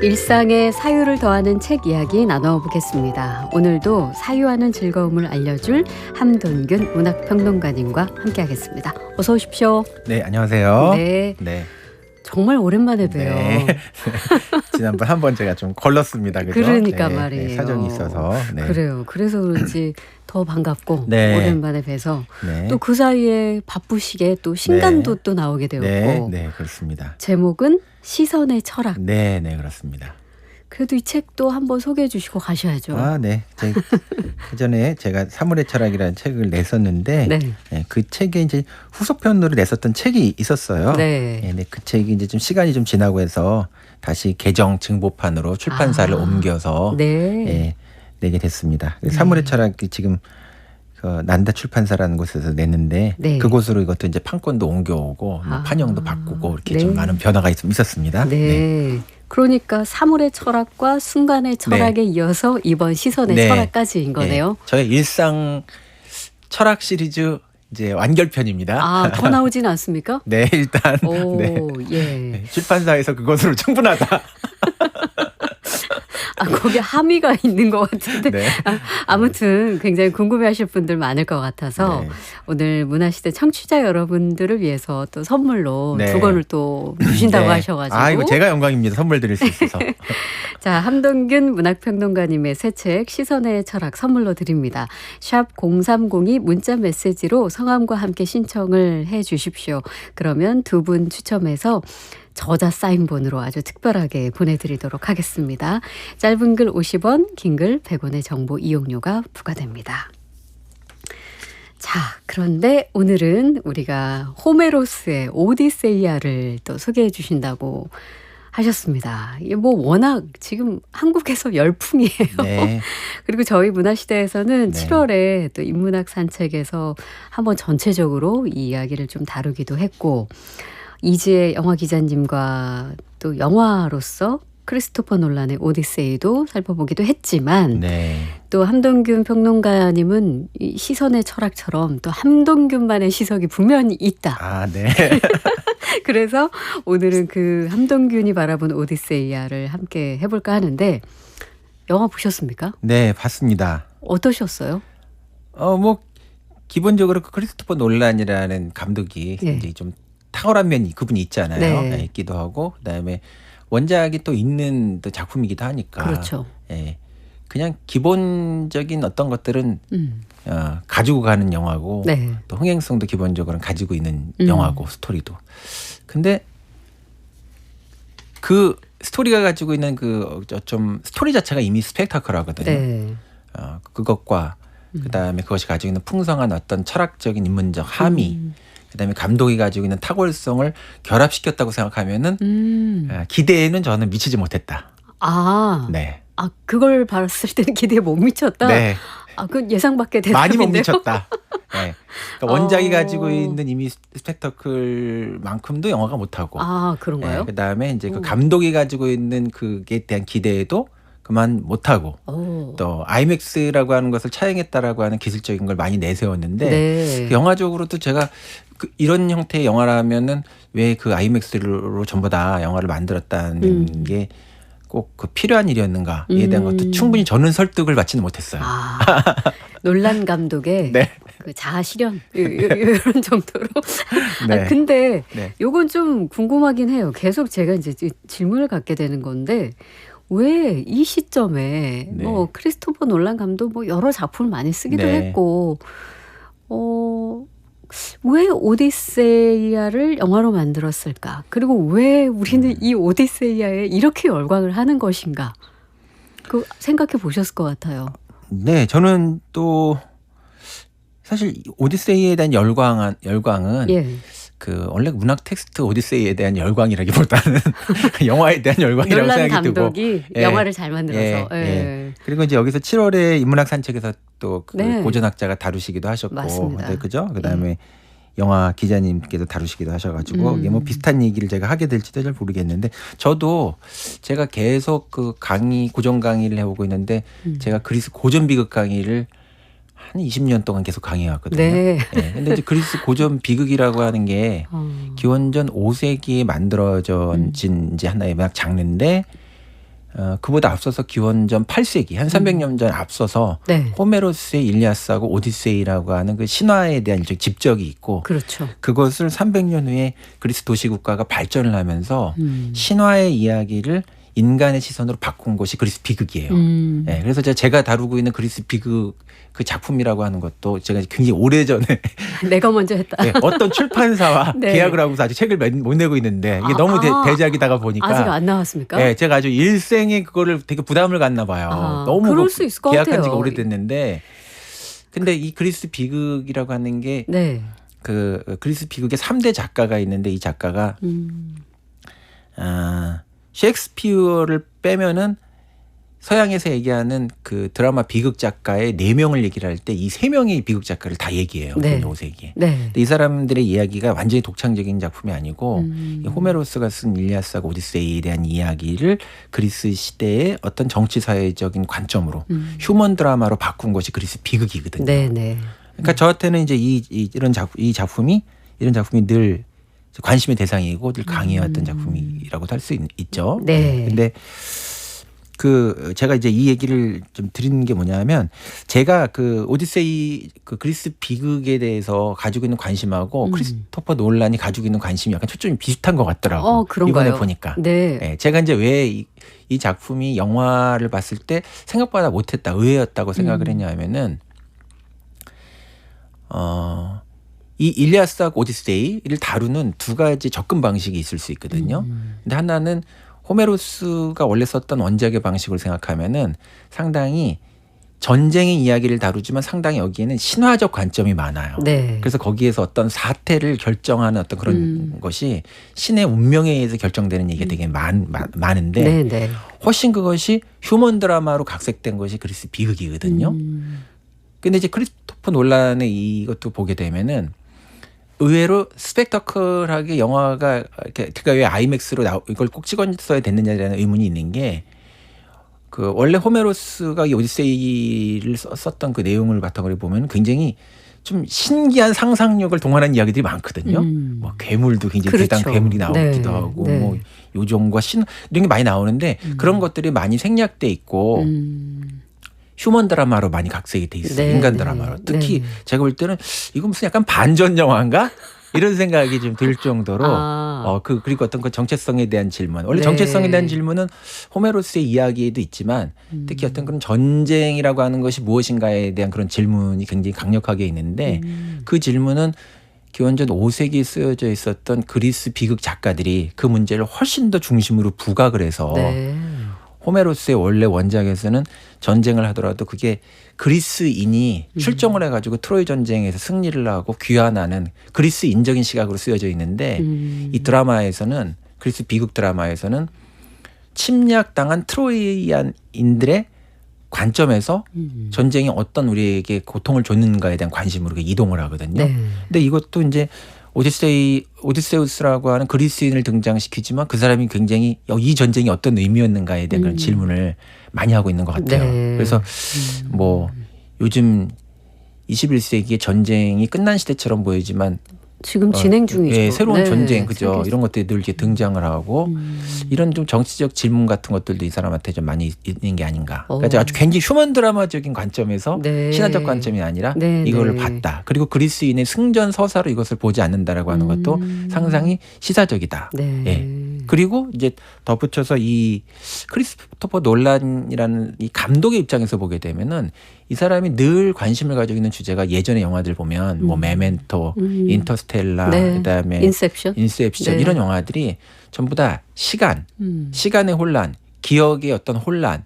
일상의 사유를 더하는 책 이야기 나눠보겠습니다. 오늘도 사유하는 즐거움을 알려줄 함돈균 문학평론가님과 함께하겠습니다. 어서 오십시오. 네, 안녕하세요. 네, 네. 정말 오랜만에 봬요. 네. 지난번 한 번 제가 좀 걸렀습니다. 그죠? 그러니까 네, 말이에요. 네, 사정이 있어서. 네. 그래요. 그래서 그런지 더 반갑고 네. 오랜만에 뵈서 네. 또 그 사이에 바쁘시게 또 신간도 또 나오게 되었고 네, 네, 그렇습니다. 제목은 시선의 철학. 네, 네, 그렇습니다. 그래도 이 책도 한번 소개해 주시고 가셔야죠. 아, 네. 그전에 제가 사물의 철학이라는 책을 냈었는데 네. 네, 그 책에 이제 후속편으로 냈었던 책이 있었어요. 네. 네, 그 책이 이제 좀 시간이 좀 지나고 해서 다시 개정 증보판으로 출판사를 옮겨서 네. 예, 내게 됐습니다. 사물의 철학이 지금 그 난다 출판사라는 곳에서 냈는데 네. 그곳으로 이것도 이제 판권도 옮겨오고 뭐 판형도 바꾸고 이렇게 좀 많은 변화가 좀 있었습니다. 네. 그러니까 사물의 철학과 순간의 철학에 이어서 이번 시선의 네. 철학까지인 거네요. 네. 저의 일상 철학 시리즈 이제 완결편입니다. 아, 더 나오진 않습니까? 네, 일단 오, 네. 예. 네, 출판사에서 그것으로 충분하다. 아, 거기 함의가 있는 것 같은데. 네. 아무튼 굉장히 궁금해하실 분들 많을 것 같아서 네. 오늘 문화시대 청취자 여러분들을 위해서 또 선물로 네. 2권을 또 주신다고 네. 하셔가지고. 아, 이거 제가 영광입니다. 선물 드릴 수 있어서. 자, 함돈균 문학평론가님의 새 책 시선의 철학 선물로 드립니다. 샵 0302 문자 메시지로 성함과 함께 신청을 해 주십시오. 그러면 두 분 추첨해서 저자 사인본으로 아주 특별하게 보내드리도록 하겠습니다. 짧은 글 50원, 긴 글 100원의 정보 이용료가 부과됩니다. 자, 그런데 오늘은 우리가 호메로스의 오디세이아를 또 소개해 주신다고 하셨습니다. 이게 뭐 워낙 지금 한국에서 열풍이에요. 네. 그리고 저희 문화시대에서는 네. 7월에 또 인문학 산책에서 한번 전체적으로 이 이야기를 좀 다루기도 했고 이지혜 영화 기자님과 또 영화로서 크리스토퍼 놀란의 오디세이도 살펴보기도 했지만 네. 또 함돈균 평론가님은 이 시선의 철학처럼 또 함돈균만의 시석이 분명히 있다. 아, 네. 그래서 오늘은 그 함돈균이 바라본 오디세이아를 함께 해볼까 하는데 영화 보셨습니까? 네, 봤습니다. 어떠셨어요? 뭐 기본적으로 그 크리스토퍼 놀란이라는 감독이 예. 이제 좀 탁월한 면이 그분이 있잖아요. 네. 네, 있기도 하고 그다음에 원작이 또 있는 또 작품이기도 하니까. 그렇죠. 예. 그냥 기본적인 어떤 것들은 가지고 가는 영화고 네. 또 흥행성도 기본적으로 가지고 있는 영화고 스토리도. 근데 그 스토리가 가지고 있는 그 좀 스토리 자체가 이미 스펙타클하거든요. 네. 그것과 그다음에 그것이 가지고 있는 풍성한 어떤 철학적인 인문적 함의 그다음에 감독이 가지고 있는 탁월성을 결합시켰다고 생각하면은 기대에는 저는 미치지 못했다. 아, 네. 아 그걸 봤을 때는 기대에 못 미쳤다. 네. 아, 그 예상 밖의 많이 못 대답인데요. 미쳤다. 네. 그러니까 원작이 가지고 있는 이미 스펙터클만큼도 영화가 못하고. 아, 그런가요? 그다음에 이제 그 감독이 가지고 있는 그에 대한 기대에도 그만 못하고. 오. 또 아이맥스라고 하는 것을 차용했다라고 하는 기술적인 걸 많이 내세웠는데 네. 그 영화적으로도 제가 이런 형태의 영화라면은 왜 그 아이맥스로 전부 다 영화를 만들었다는 게 꼭 그 필요한 일이었는가에 대한 것도 충분히 저는 설득을 받지는 못했어요. 아, 놀란 감독의 네. 그 자아 실현 이런 정도로. 네. 아, 근데 네. 요건 좀 궁금하긴 해요. 계속 제가 이제 질문을 갖게 되는 건데 왜 이 시점에 네. 뭐 크리스토퍼 놀란 감독 뭐 여러 작품을 많이 쓰기도 네. 했고 왜 오디세이아를 영화로 만들었을까? 그리고 왜 우리는 이 오디세이아에 이렇게 열광을 하는 것인가? 그 생각해 보셨을 것 같아요. 네, 저는 또 사실 오디세이에 대한 열광은 예. 그 원래 문학 텍스트 오디세이에 대한 열광이라기보다는 영화에 대한 열광이라고 놀란 생각이 들고. 감독이 예. 영화를 잘 만들어서. 예, 예. 예. 그리고 이제 여기서 7월에 인문학 산책에서 또 그 네. 고전학자가 다루시기도 하셨고, 맞습니다. 네, 그죠? 그다음에 영화 기자님께서 다루시기도 하셔가지고 이게 뭐 비슷한 얘기를 제가 하게 될지도 잘 모르겠는데 저도 제가 계속 그 강의 고전 강의를 해오고 있는데 제가 그리스 고전 비극 강의를 한 20년 동안 계속 강해왔거든요. 네. 네. 근데 이제 그리스 고전 비극이라고 하는 게 기원전 5세기에 만들어진 이제 하나의 음악 장르인데 그보다 앞서서 기원전 8세기 한 300년 전 앞서서 네. 호메로스의 일리아스하고 오디세이라고 하는 그 신화에 대한 일종의 집적이 있고 그렇죠. 그것을 300년 후에 그리스 도시국가가 발전을 하면서 신화의 이야기를 인간의 시선으로 바꾼 것이 그리스 비극이에요. 네, 그래서 제가 다루고 있는 그리스 비극 그 작품이라고 하는 것도 제가 굉장히 오래전에 내가 먼저 했다. 네, 어떤 출판사와 네. 계약을 하고서 아직 책을 못 내고 있는데 이게 너무 대작이다가 보니까 아직 안 나왔습니까? 네, 제가 아주 일생에 그거를 되게 부담을 갖나 봐요. 너무 그럴 수 있을 것 계약한 같아요. 지가 오래됐는데 근데 이 그리스 비극이라고 하는 게 네. 그 그리스 비극의 3대 작가가 있는데 이 작가가 셰익스피어를 빼면은 서양에서 얘기하는 그 드라마 비극 작가의 4명을 얘기를 할 때 이 3명의 비극 작가를 다 얘기해요. 네. 5세기에. 네. 근데 이 사람들의 이야기가 완전히 독창적인 작품이 아니고 이 호메로스가 쓴 일리아스하고 오디세이에 대한 이야기를 그리스 시대의 어떤 정치 사회적인 관점으로 휴먼 드라마로 바꾼 것이 그리스 비극이거든요. 네, 네. 그러니까 저한테는 이제 이런 작품이 늘 관심의 대상이고 늘 강해왔던 작품이라고도 할 수 있죠. 네. 근데 제가 이제 이 얘기를 좀 드리는 게 뭐냐면 제가 그 오디세이 그 그리스 비극에 대해서 가지고 있는 관심하고 크리스토퍼 놀란이 가지고 있는 관심이 약간 초점이 비슷한 것 같더라고요. 그런가요? 이번에 보니까. 네. 네, 제가 이제 왜 이 작품이 영화를 봤을 때 생각보다 못했다, 의외였다고 생각을 했냐면은 이 일리아스하고 오디세이를 다루는 두 가지 접근 방식이 있을 수 있거든요. 근데 하나는 호메로스가 원래 썼던 원작의 방식으로 생각하면은 상당히 전쟁의 이야기를 다루지만 상당히 여기에는 신화적 관점이 많아요. 네. 그래서 거기에서 어떤 사태를 결정하는 어떤 그런 것이 신의 운명에 의해서 결정되는 얘기가 되게 많은데 네, 네. 훨씬 그것이 휴먼 드라마로 각색된 것이 그리스 비극이거든요. 근데 이제 크리스토퍼 놀란의 이것도 보게 되면은 의외로 스펙터클하게 영화가 그러니까 왜 아이맥스로 이걸 꼭 찍었어야 됐느냐라는 의문이 있는 게 그 원래 호메로스가 이 오디세이를 썼던 그 내용을 바탕으로 보면 굉장히 좀 신기한 상상력을 동원한 이야기들이 많거든요. 뭐 괴물도 굉장히 그렇죠. 대단한 괴물이 나오기도 네. 하고 네. 뭐 요정과 신 이런 게 많이 나오는데 그런 것들이 많이 생략돼 있고 휴먼 드라마로 많이 각색이 돼 있어요. 네, 인간 네. 드라마로. 특히 네. 제가 볼 때는 이거 무슨 약간 반전 영화인가? 이런 생각이 좀 들 정도로 그리고 어떤 그 정체성에 대한 질문. 원래 네. 정체성에 대한 질문은 호메로스의 이야기에도 있지만 특히 어떤 그런 전쟁이라고 하는 것이 무엇인가에 대한 그런 질문이 굉장히 강력하게 있는데 그 질문은 기원전 5세기에 쓰여져 있었던 그리스 비극 작가들이 그 문제를 훨씬 더 중심으로 부각을 해서 네. 호메로스의 원래 원작에서는 전쟁을 하더라도 그게 그리스인이 출정을 해가지고 트로이 전쟁에서 승리를 하고 귀환하는 그리스인적인 시각으로 쓰여져 있는데 이 드라마에서는 그리스 비극 드라마에서는 침략당한 트로이안인들의 관점에서 전쟁이 어떤 우리에게 고통을 줬는가에 대한 관심으로 이동을 하거든요. 네. 근데 이것도 이제 오디세우스라고 하는 그리스인을 등장시키지만 그 사람이 굉장히 이 전쟁이 어떤 의미였는가에 대한 그런 질문을 많이 하고 있는 것 같아요. 네. 그래서 뭐 요즘 21세기의 전쟁이 끝난 시대처럼 보이지만 지금 진행 중이죠. 예, 새로운 네. 전쟁 그죠. 세계에서. 이런 것들이 늘 이렇게 등장을 하고 이런 좀 정치적 질문 같은 것들도 이 사람한테 좀 많이 있는 게 아닌가. 그러니까 아주 굉장히 휴먼 드라마적인 관점에서 네. 신화적 관점이 아니라 네, 이거를 네. 봤다. 그리고 그리스인의 승전 서사로 이것을 보지 않는다라고 하는 것도 상당히 시사적이다. 네. 예. 그리고 이제 덧붙여서 이 크리스토퍼 놀란이라는 이 감독의 입장에서 보게 되면은 이 사람이 늘 관심을 가지고 있는 주제가 예전의 영화들 보면 뭐 메멘토, 인터스텔라, 네. 그다음에 인셉션. 인셉션 네. 이런 영화들이 전부 다 시간의 혼란, 기억의 어떤 혼란,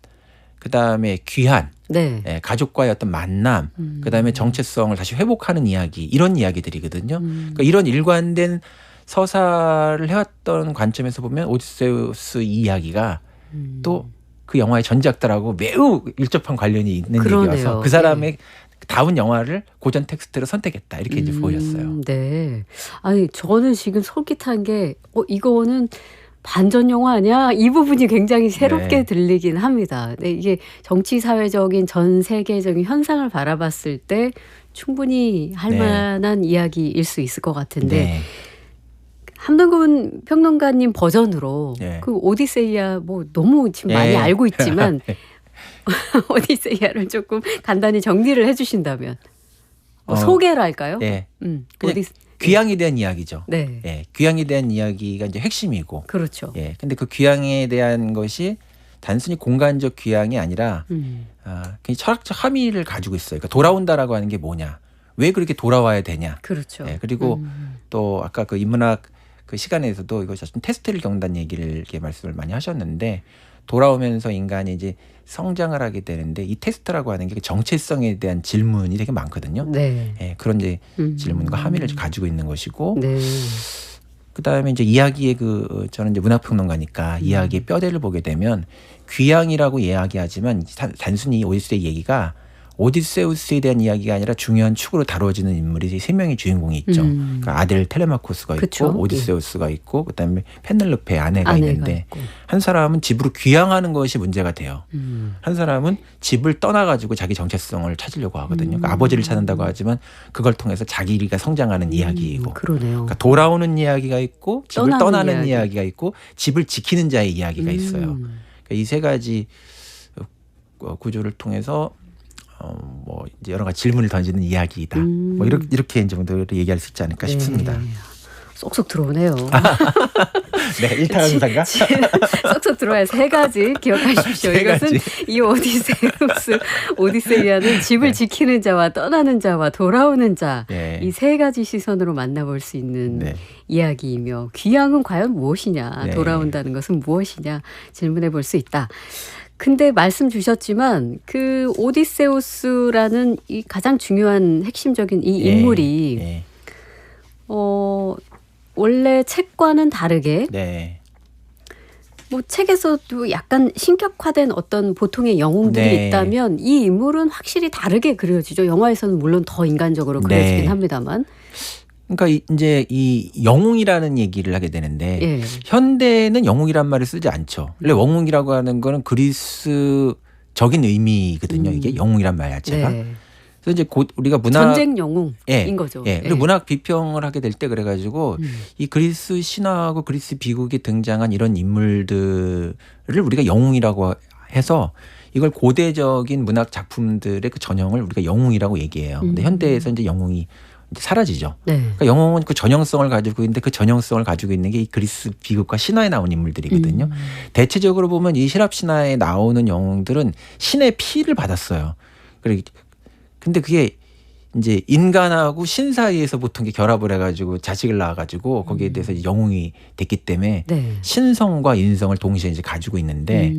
그다음에 귀환, 네. 가족과의 어떤 만남, 그다음에 정체성을 다시 회복하는 이야기 이런 이야기들이거든요. 그러니까 이런 일관된 서사를 해왔던 관점에서 보면 오디세우스 이 이야기가 또 그 영화의 전작들하고 매우 밀접한 관련이 있는 그러네요. 얘기여서 그 사람의 다운 영화를 고전 텍스트로 선택했다 이렇게 이제 보였어요. 네. 아니 저는 지금 솔깃한 게 이거는 반전 영화 아니야? 이 부분이 굉장히 새롭게 네. 들리긴 합니다. 네, 이게 정치 사회적인 전 세계적인 현상을 바라봤을 때 충분히 할 네. 만한 이야기일 수 있을 것 같은데 네. 함동근 평론가님 버전으로 네. 그 오디세이아 뭐 너무 지금 많이 네. 알고 있지만 오디세이아를 조금 간단히 정리를 해주신다면 소개를 할까요? 네. 그냥 오디세 귀향에 대한 이야기죠. 네, 예, 귀향에 대한 이야기가 이제 핵심이고, 그렇죠. 예, 근데 그 귀향에 대한 것이 단순히 공간적 귀향이 아니라 굉장히 철학적 함의를 가지고 있어요. 그러니까 돌아온다라고 하는 게 뭐냐, 왜 그렇게 돌아와야 되냐. 그렇죠. 예, 그리고 또 아까 그 인문학 그 시간에서도 이것이 좀 테스트를 겪는다는 얘기를 이렇게 말씀을 많이 하셨는데, 돌아오면서 인간이 이제 성장을 하게 되는데 이 테스트라고 하는 게 그 정체성에 대한 질문이 되게 많거든요. 네. 예, 그런 이제 질문과 함의를 가지고 있는 것이고, 네. 그다음에 이제 이야기의 저는 이제 문학평론가니까 이야기의 뼈대를 보게 되면 귀향이라고 이야기하지만 단순히 오디세이 얘기가 오디세우스에 대한 이야기가 아니라 중요한 축으로 다뤄지는 인물이 세 명의 주인공이 있죠. 그러니까 아들 텔레마코스가 그쵸? 있고 오디세우스가 있고 그다음에 페넬로페 아내가 아내가 있는데 있고. 한 사람은 집으로 귀향하는 것이 문제가 돼요. 한 사람은 집을 떠나가지고 자기 정체성을 찾으려고 하거든요. 그러니까 아버지를 찾는다고 하지만 그걸 통해서 자기가 성장하는 이야기이고, 그러네요. 그러니까 돌아오는 이야기가 있고 집을 떠나는 떠나는 이야기. 이야기가 있고 집을 지키는 자의 이야기가 있어요. 그러니까 이 세 가지 구조를 통해서 뭐 이제 여러 가지 질문을 던지는 이야기이다. 뭐 이렇게 이제 정도로 얘기할 수 있지 않을까 싶습니다. 네. 쏙쏙 들어오네요. 네, 일타강사가 쏙쏙 들어와야 세 가지 기억하십시오. 세 이것은 가지. 이 오디세이아는 집을 네. 지키는 자와 떠나는 자와 돌아오는 자, 네. 이 세 가지 시선으로 만나볼 수 있는 네. 이야기이며, 귀향은 과연 무엇이냐, 네. 돌아온다는 것은 무엇이냐 질문해 볼 수 있다. 근데 말씀 주셨지만 그 오디세우스라는 이 가장 중요한 핵심적인 이 인물이 네. 원래 책과는 다르게 네. 뭐 책에서도 약간 신격화된 어떤 보통의 영웅들이 네. 있다면 이 인물은 확실히 다르게 그려지죠. 영화에서는 물론 더 인간적으로 그려지긴 네. 합니다만. 그러니까 이제 이 영웅이라는 얘기를 하게 되는데 예. 현대는 영웅이란 말을 쓰지 않죠. 원래 영웅이라고 하는 거는 그리스적인 의미거든요. 이게 영웅이란 말 자체가. 네. 그래서 이제 곧 우리가 문학 전쟁 영웅인 거죠. 예. 그리고 문학 비평을 하게 될 때 그래가지고 이 그리스 신화하고 그리스 비극에 등장한 이런 인물들을 우리가 영웅이라고 해서 이걸 고대적인 문학 작품들의 그 전형을 우리가 영웅이라고 얘기해요. 근데 현대에서 이제 영웅이 이제 사라지죠. 네. 그러니까 영웅은 그 전형성을 가지고 있는데 그 전형성을 가지고 있는 게 이 그리스 비극과 신화에 나온 인물들이거든요. 대체적으로 보면 이 시랍 신화에 나오는 영웅들은 신의 피를 받았어요. 근데 그게 이제 인간하고 신 사이에서 보통 결합을 해가지고 자식을 낳아가지고 거기에 대해서 이제 영웅이 됐기 때문에 네. 신성과 인성을 동시에 이제 가지고 있는데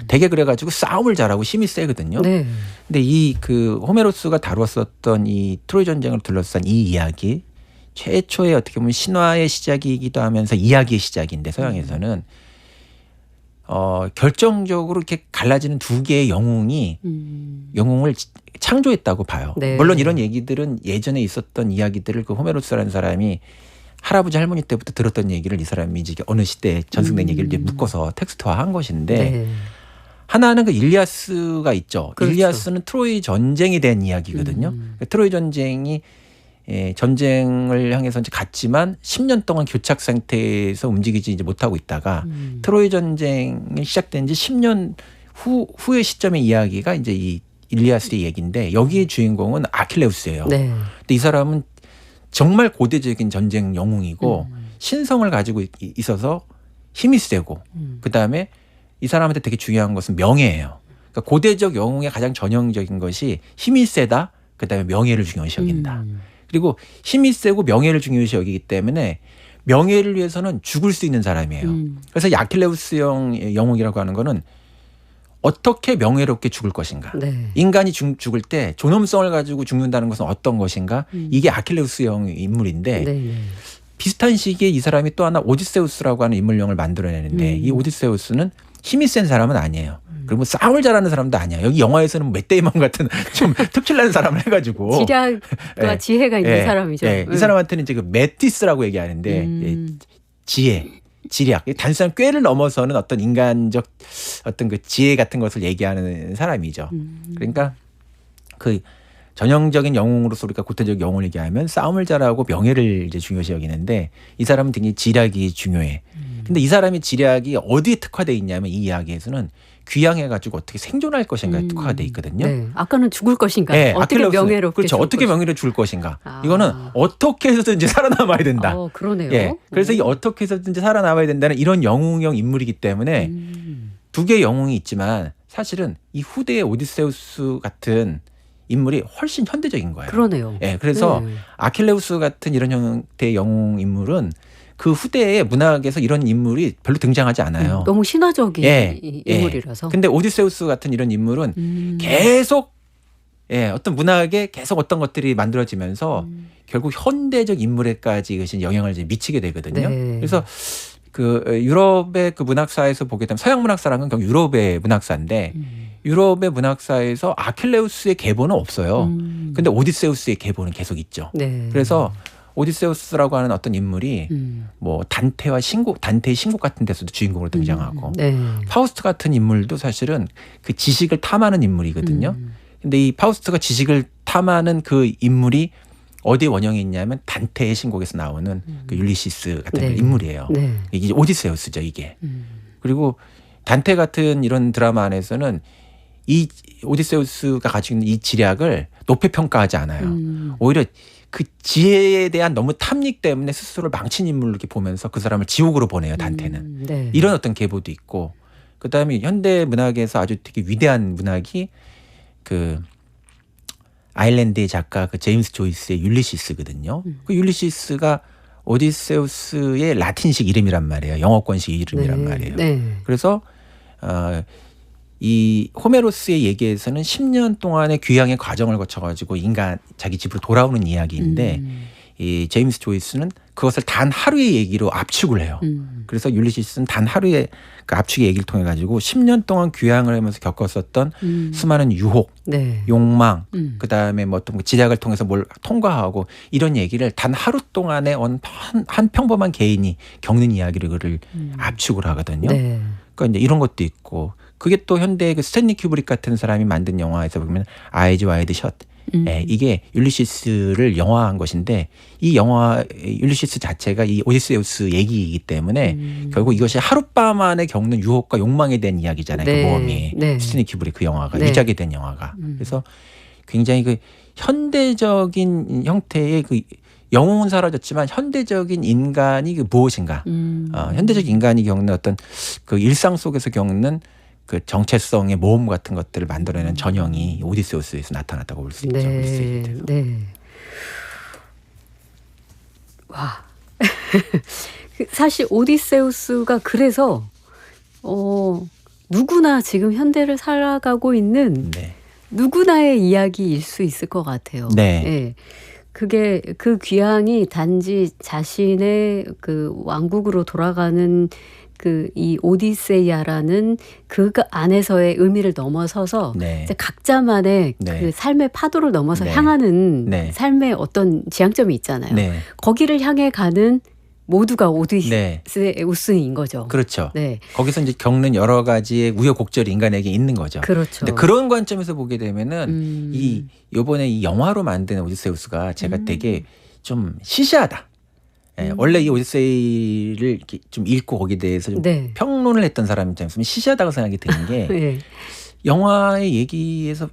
되게 그래가지고 싸움을 잘하고 힘이 세거든요. 네. 근데 이 그 호메로스가 다루었었던 이 트로이 전쟁을 둘러싼 이 이야기 최초의 어떻게 보면 신화의 시작이기도 하면서 이야기의 시작인데 서양에서는 결정적으로 이렇게 갈라지는 두 개의 영웅이 영웅을 창조했다고 봐요. 네. 물론 이런 얘기들은 예전에 있었던 이야기들을 그 호메로스라는 사람이 할아버지 할머니 때부터 들었던 얘기를 이 사람이 이제 어느 시대에 전승된 얘기를 이제 묶어서 텍스트화한 것인데 네. 하나는 그 일리아스가 있죠. 그렇죠. 일리아스는 트로이 전쟁에 대한 이야기거든요. 트로이 전쟁이 전쟁을 향해서 이제 갔지만 10년 동안 교착 상태에서 움직이지 이제 못하고 있다가 트로이 전쟁이 시작된 지 10년 후의 시점의 이야기가 이제 이 일리아스의 얘기인데 여기의 주인공은 아킬레우스예요. 네. 근데 이 사람은 정말 고대적인 전쟁 영웅이고 신성을 가지고 있어서 힘이 세고 그다음에 이 사람한테 되게 중요한 것은 명예예요. 그러니까 고대적 영웅의 가장 전형적인 것이 힘이 세다. 그다음에 명예를 중요시 여긴다. 그리고 힘이 세고 명예를 중요시 여기기 때문에 명예를 위해서는 죽을 수 있는 사람이에요. 그래서 아킬레우스형 영웅이라고 하는 거는 어떻게 명예롭게 죽을 것인가. 네. 인간이 죽을 때 존엄성을 가지고 죽는다는 것은 어떤 것인가. 이게 아킬레우스형 인물인데 네. 비슷한 시기에 이 사람이 또 하나 오디세우스라고 하는 인물령을 만들어내는데 이 오디세우스는 힘이 센 사람은 아니에요. 그리고 싸움을 잘하는 사람도 아니야. 여기 영화에서는 맷데이먼 같은 좀 특출난 사람을 해가지고 지략과 지혜가 있는 사람이죠. 이 사람한테는 이제 그 메티스라고 얘기하는데 지혜, 지략, 단순한 꾀를 넘어서는 어떤 인간적 어떤 그 지혜 같은 것을 얘기하는 사람이죠. 그러니까 그 전형적인 영웅으로서 우리가 고태적 영웅을 얘기하면 싸움을 잘하고 명예를 이제 중요시 여기는데 이 사람은 굉장히 지략이 중요해. 근데 이 사람의 지략이 어디에 특화되어 있냐면 이 이야기에서는 귀향해가지고 어떻게 생존할 것인가에 특화가 돼 있거든요. 네. 아까는 죽을 것인가? 네, 어떻게 아킬레우스. 명예롭게 그렇죠. 죽을 어떻게 것인가? 명예를 줄 것인가. 아. 이거는 어떻게 해서든지 살아남아야 된다. 그러네요. 예. 그래서 이 어떻게 해서든지 살아남아야 된다는 이런 영웅형 인물이기 때문에 두 개의 영웅이 있지만 사실은 이 후대의 오디세우스 같은 인물이 훨씬 현대적인 거예요. 그러네요. 예. 그래서 네. 아킬레우스 같은 이런 형태의 영웅 인물은 그 후대의 문학에서 이런 인물이 별로 등장하지 않아요. 너무 신화적인 예, 인물이라서. 근데 오디세우스 같은 이런 인물은 계속 어떤 문학에 계속 어떤 것들이 만들어지면서 결국 현대적 인물에까지 이것이 영향을 이제 미치게 되거든요. 네. 그래서 그 유럽의 그 문학사에서 보게 되면 서양 문학사랑은 결국 유럽의 문학사인데 유럽의 문학사에서 아킬레우스의 계보는 없어요. 근데 오디세우스의 계보는 계속 있죠. 네. 그래서 오디세우스라고 하는 어떤 인물이 뭐 단테의 신곡 같은 데서도 주인공으로 등장하고 네. 파우스트 같은 인물도 사실은 그 지식을 탐하는 인물이거든요. 근데 이 파우스트가 지식을 탐하는 그 인물이 어디에 원형이 있냐면 단테의 신곡에서 나오는 그 율리시스 같은 네. 인물이에요. 네. 이게 오디세우스죠, 이게. 그리고 단테 같은 이런 드라마 안에서는 이 오디세우스가 가지고 있는 이 지략을 높이 평가하지 않아요. 오히려 그 지혜에 대한 너무 탐닉 때문에 스스로를 망친 인물로 이렇게 보면서 그 사람을 지옥으로 보내요, 단테는. 네. 이런 어떤 계보도 있고, 그 다음에 현대 문학에서 아주 되게 위대한 문학이 그 아일랜드의 작가 그 제임스 조이스의 율리시스거든요. 그 율리시스가 오디세우스의 라틴식 이름이란 말이에요. 영어권식 이름이란 네. 말이에요. 네. 그래서 이 호메로스의 얘기에서는 10년 동안의 귀향의 과정을 거쳐가지고 인간 자기 집으로 돌아오는 이야기인데 이 제임스 조이스는 그것을 단 하루의 얘기로 압축을 해요. 그래서 율리시스는 단 하루의 그 압축의 얘기를 통해 가지고 10년 동안 귀향을 하면서 겪었었던 수많은 유혹, 네. 욕망, 그다음에 뭐 어떤 지략을 통해서 뭘 통과하고 이런 얘기를 단 하루 동안에 한 평범한 개인이 겪는 이야기를 그를 압축을 하거든요. 네. 그러니까 이제 이런 것도 있고 그게 또 현대의 그 스탠리 큐브릭 같은 사람이 만든 영화에서 보면 아이즈 와이드 셧. 이게 율리시스를 영화한 것인데 이 영화 율리시스 자체가 이 오디세우스 얘기이기 때문에 결국 이것이 하룻밤 안에 겪는 유혹과 욕망에 대한 이야기잖아요. 네. 그 모험이 네. 스탠리 큐브릭 그 영화가 네. 유작이 된 영화가. 그래서 굉장히 그 현대적인 형태의 그 영웅은 사라졌지만 현대적인 인간이 그 무엇인가? 현대적 인간이 겪는 어떤 그 일상 속에서 겪는 그 정체성의 모험 같은 것들을 만들어내는 전형이 오디세우스에서 나타났다고 볼 수 있죠. 오디세이에 대해서. 네. 와. 사실 오디세우스가 그래서 누구나 지금 현대를 살아가고 있는 네. 누구나의 이야기일 수 있을 것 같아요. 네. 네. 그게 그 귀향이 단지 자신의 그 왕국으로 돌아가는 그 이 오디세이아라는 그 안에서의 의미를 넘어서서 네. 이제 각자만의 네. 그 삶의 파도를 넘어서 네. 향하는 네. 삶의 어떤 지향점이 있잖아요. 네. 거기를 향해 가는 모두가 네. 오디세우스인 거죠. 그렇죠. 네, 거기서 이제 겪는 여러 가지의 우여곡절이 인간에게 있는 거죠. 그렇죠. 근데 그런 관점에서 보게 되면은 요번에 이 영화로 만든 오디세우스가 제가 되게 좀 시시하다. 예, 원래 이 오디세이를 이렇게 좀 읽고 거기에 대해서 좀 네. 평론을 했던 사람 입장에서 시시하다고 생각이 드는 게 네. 영화의 얘기에서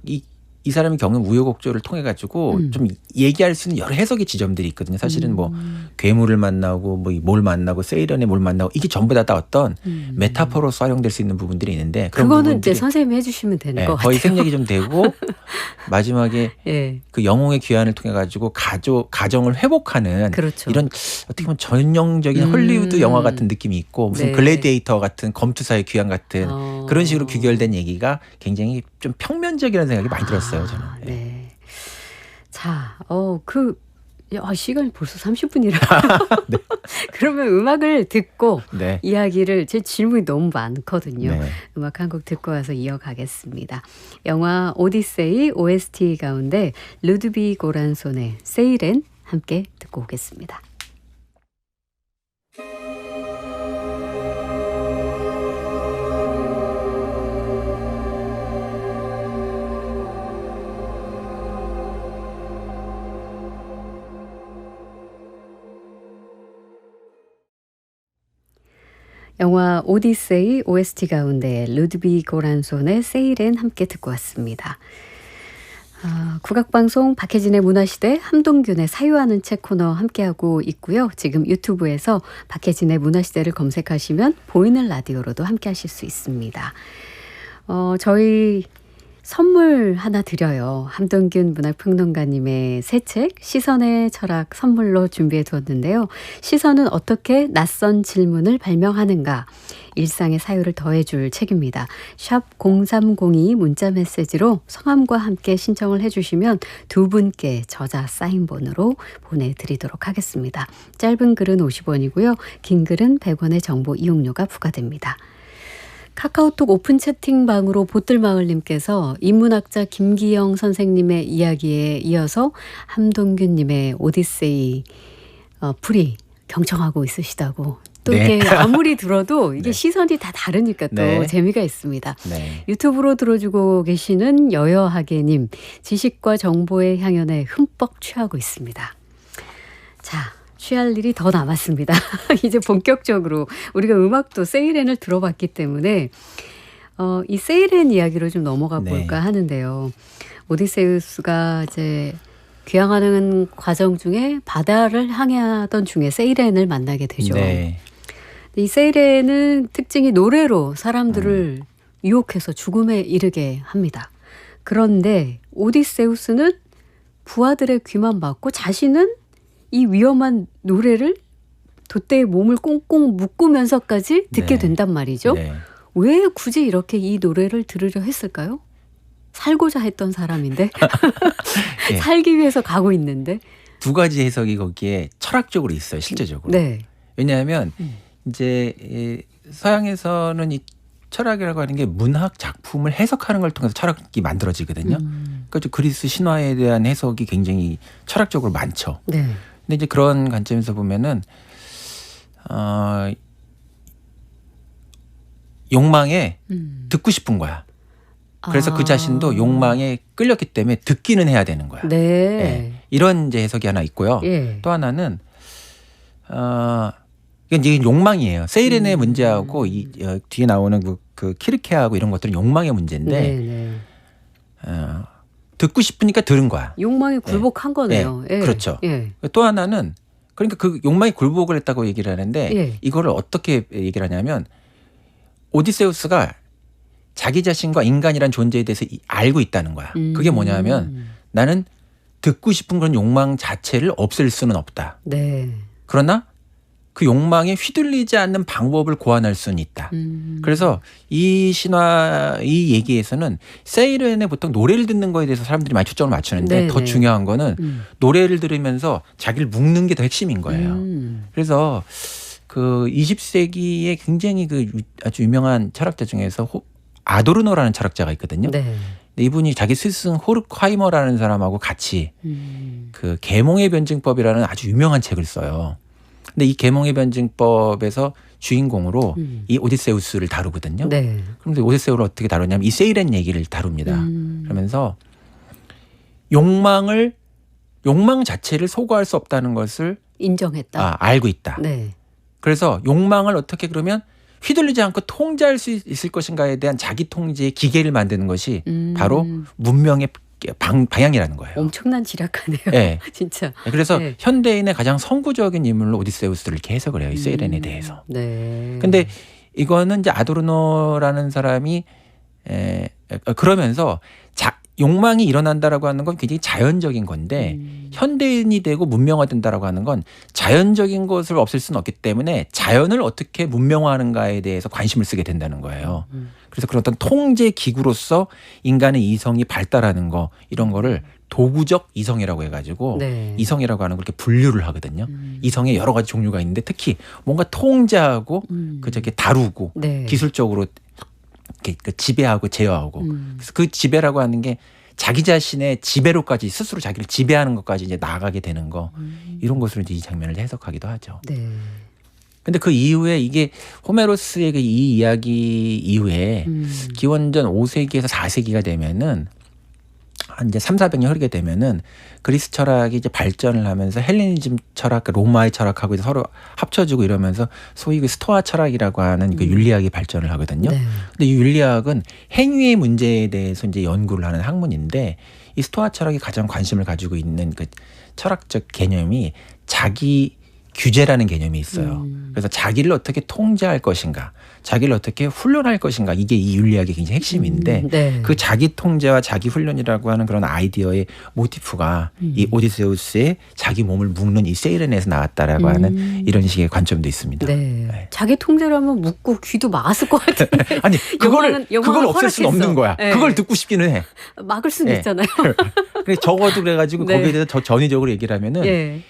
이 사람이 겪는 우여곡절을 통해 가지고 좀 얘기할 수 있는 여러 해석의 지점들이 있거든요. 사실은 뭐 괴물을 만나고 뭐 뭘 만나고 세이런의 뭘 만나고 이게 전부 다 어떤 메타포로서 활용될 수 있는 부분들이 있는데 그런 그거는 부분들이 이제 선생님이 해주시면 되는 예, 것 거의 같아요. 생략이 좀 되고 마지막에 예, 그 영웅의 귀환을 통해 가지고 가정을 회복하는 그렇죠. 이런 어떻게 보면 전형적인 헐리우드 영화 같은 느낌이 있고 무슨 네. 글래디에이터 같은 검투사의 귀환 같은 어. 그런 식으로 귀결된 얘기가 굉장히 좀 평면적이라는 생각이 많이 들었어요, 저는. 예. 네. 자, 시간이 벌써 30분이라. 네. 그러면 음악을 듣고 네. 이야기를 제 질문이 너무 많거든요. 네. 음악 한 곡 듣고 와서 이어가겠습니다. 영화 오디세이 OST 가운데 루드비 고란손의 세이렌 함께 듣고 오겠습니다. 영화 오디세이 OST 가운데 루드비 고란손의 세이렌 함께 듣고 왔습니다. 국악방송 박혜진의 문화시대 함동균의 사유하는 책 코너 함께하고 있고요. 지금 유튜브에서 박혜진의 문화시대를 검색하시면 보이는 라디오로도 함께하실 수 있습니다. 저희 선물 하나 드려요. 함동균 문학평론가님의 새 책 시선의 철학 선물로 준비해 두었는데요. 시선은 어떻게 낯선 질문을 발명하는가. 일상의 사유를 더해줄 책입니다. 샵 0302 문자 메시지로 성함과 함께 신청을 해주시면 두 분께 저자 사인본으로 보내드리도록 하겠습니다. 짧은 글은 50원이고요. 긴 글은 100원의 정보 이용료가 부과됩니다. 카카오톡 오픈 채팅방으로 보뜰마을님께서 인문학자 김기영 선생님의 이야기에 이어서 함동균님의 오디세이 풀이 경청하고 있으시다고. 또 네. 이게 아무리 들어도 이게 네. 시선이 다 다르니까 또 네. 재미가 있습니다. 네. 유튜브로 들어주고 계시는 여여하게님, 지식과 정보의 향연에 흠뻑 취하고 있습니다. 자, 취할 일이 더 남았습니다. 이제 본격적으로 우리가 음악도 세이렌을 들어봤기 때문에 이 세이렌 이야기로 좀 넘어가 볼까 하는데요. 오디세우스가 이제 귀향하는 과정 중에 바다를 항해하던 중에 세이렌을 만나게 되죠. 네. 이 세이렌은 특징이 노래로 사람들을 유혹해서 죽음에 이르게 합니다. 그런데 오디세우스는 부하들의 귀만 막고 자신은 이 위험한 노래를 돛대에 몸을 꽁꽁 묶으면서까지 듣게 네. 된단 말이죠. 네. 왜 굳이 이렇게 이 노래를 들으려 했을까요? 살고자 했던 사람인데 네. 살기 위해서 가고 있는데. 두 가지 해석이 거기에 철학적으로 있어요. 실제적으로. 네. 왜냐하면 이제 서양에서는 이 철학이라고 하는 게 문학 작품을 해석하는 걸 통해서 철학이 만들어지거든요. 그러니까 그리스 신화에 대한 해석이 굉장히 철학적으로 많죠. 네. 근데 이제 그런 관점에서 보면은 욕망에 듣고 싶은 거야. 그래서 그 자신도 욕망에 끌렸기 때문에 듣기는 해야 되는 거야. 네. 예. 이런 이제 해석이 하나 있고요. 예. 또 하나는 이게 욕망이에요. 세이렌의 문제하고 이 뒤에 나오는 그 키르케하고 이런 것들은 욕망의 문제인데 네, 네. 듣고 싶으니까 들은 거야. 욕망에 굴복한 거네요. 예. 그렇죠. 예. 또 하나는 그러니까 그 욕망에 굴복을 했다고 얘기를 하는데 예. 이거를 어떻게 얘기를 하냐면 오디세우스가 자기 자신과 인간이란 존재에 대해서 알고 있다는 거야. 그게 뭐냐면 나는 듣고 싶은 그런 욕망 자체를 없앨 수는 없다. 네. 그러나 그 욕망에 휘둘리지 않는 방법을 고안할 수는 있다. 그래서 이 신화 이 얘기에서는 세이렌에 보통 노래를 듣는 거에 대해서 사람들이 많이 초점을 맞추는데 네, 더 네. 중요한 거는 노래를 들으면서 자기를 묶는 게 더 핵심인 거예요. 그래서 그 20세기에 굉장히 그 아주 유명한 철학자 중에서 아도르노라는 철학자가 있거든요. 네. 근데 이분이 자기 스승 호르크하이머라는 사람하고 같이 그 계몽의 변증법이라는 아주 유명한 책을 써요. 근데 이 계몽의 변증법에서 주인공으로 이 오디세우스를 다루거든요. 네. 그런데 오디세우를 어떻게 다루냐면 이 세이렌 얘기를 다룹니다. 그러면서 욕망 자체를 소거할 수 없다는 것을 인정했다. 알고 있다. 네. 그래서 욕망을 어떻게 그러면 휘둘리지 않고 통제할 수 있을 것인가에 대한 자기 통제의 기계를 만드는 것이 바로 문명의 방향이라는 거예요. 엄청난 지략하네요. 네. 진짜. 그래서 네. 현대인의 가장 선구적인 인물로 오디세우스를 이렇게 해석을 해요. 이 세이렌에 대해서. 네. 근데 이거는 이제 아도르노라는 사람이 그러면서 욕망이 일어난다라고 하는 건 굉장히 자연적인 건데 현대인이 되고 문명화된다라고 하는 건 자연적인 것을 없앨 수는 없기 때문에 자연을 어떻게 문명화하는가에 대해서 관심을 쓰게 된다는 거예요. 그래서 그런 어떤 통제 기구로서 인간의 이성이 발달하는 거 이런 거를 도구적 이성이라고 해가지고 네. 이성이라고 하는 걸 이렇게 분류를 하거든요. 이성의 여러 가지 종류가 있는데 특히 뭔가 통제하고 그저기 다루고 네. 기술적으로 이렇게 지배하고 제어하고 그래서 그 지배라고 하는 게 자기 자신의 지배로까지 스스로 자기를 지배하는 것까지 이제 나아가게 되는 거 이런 것으로 이제 이 장면을 해석하기도 하죠. 네. 근데 그 이후에 이게 호메로스의 이 이야기 이후에 기원전 5세기에서 4세기가 되면은 한 이제 300~400년 흐르게 되면은 그리스 철학이 이제 발전을 하면서 헬레니즘 철학, 로마의 철학하고 이제 서로 합쳐지고 이러면서 소위 그 스토아 철학이라고 하는 그 윤리학이 발전을 하거든요. 네. 근데 이 윤리학은 행위의 문제에 대해서 이제 연구를 하는 학문인데 이 스토아 철학이 가장 관심을 가지고 있는 그 철학적 개념이 자기 규제라는 개념이 있어요. 그래서 자기를 어떻게 통제할 것인가, 자기를 어떻게 훈련할 것인가, 이게 이 윤리학의 굉장히 핵심인데 네. 그 자기 통제와 자기 훈련이라고 하는 그런 아이디어의 모티프가 이 오디세우스의 자기 몸을 묶는 이 세이렌에서 나왔다라고 하는 이런 식의 관점도 있습니다. 네. 네. 자기 통제라면 묻고 귀도 막았을 것 같은데. 아니 그걸 영화는 없앨 수는 허락했어. 없는 거야. 네. 그걸 듣고 싶기는 해. 막을 수는 네. 있잖아요. 그래 적어도 그래가지고 네. 거기에 대해서 더 전위적으로 얘기를 하면은 예.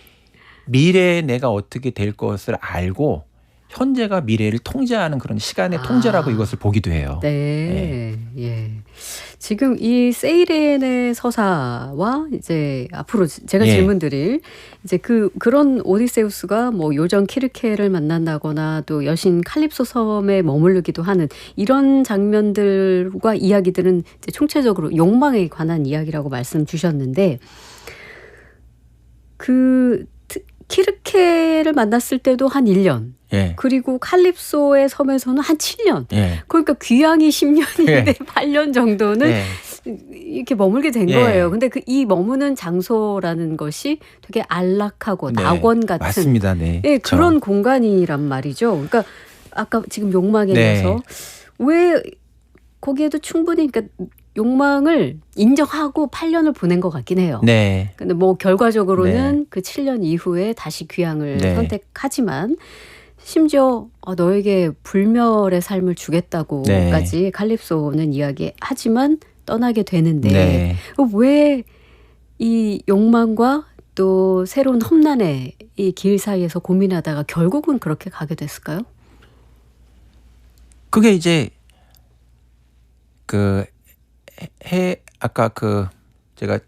미래에 내가 어떻게 될 것을 알고 현재가 미래를 통제하는 그런 시간의 통제라고 이것을 보기도 해요. 네. 예. 지금 이 세이렌의 서사와 이제 앞으로 제가 예. 질문드릴 이제 그런 오디세우스가 뭐 요정 키르케를 만난다거나 또 여신 칼립소 섬에 머무르기도 하는 이런 장면들과 이야기들은 이제 총체적으로 욕망에 관한 이야기라고 말씀 주셨는데 키르케를 만났을 때도 한 1년. 예. 그리고 칼립소의 섬에서는 한 7년. 예. 그러니까 귀향이 10년인데 예. 8년 정도는 예. 이렇게 머물게 된 예. 거예요. 근데 이 머무는 장소라는 것이 되게 안락하고 네. 낙원 같은 맞습니다. 네. 예, 그런 공간이란 말이죠. 그러니까 아까 지금 욕망에 네. 대해서 왜 거기에도 충분히 그러니까 욕망을 인정하고 8년을 보낸 것 같긴 해요. 네. 근데 뭐 결과적으로는 그 7년 이후에 다시 귀향을 네. 선택하지만 심지어 너에게 불멸의 삶을 주겠다고까지 칼립소는 이야기하지만 떠나게 되는데 네. 왜 이 욕망과 또 새로운 험난의 이 길 사이에서 고민하다가 결국은 그렇게 가게 됐을까요? 그게 이제 아까 제가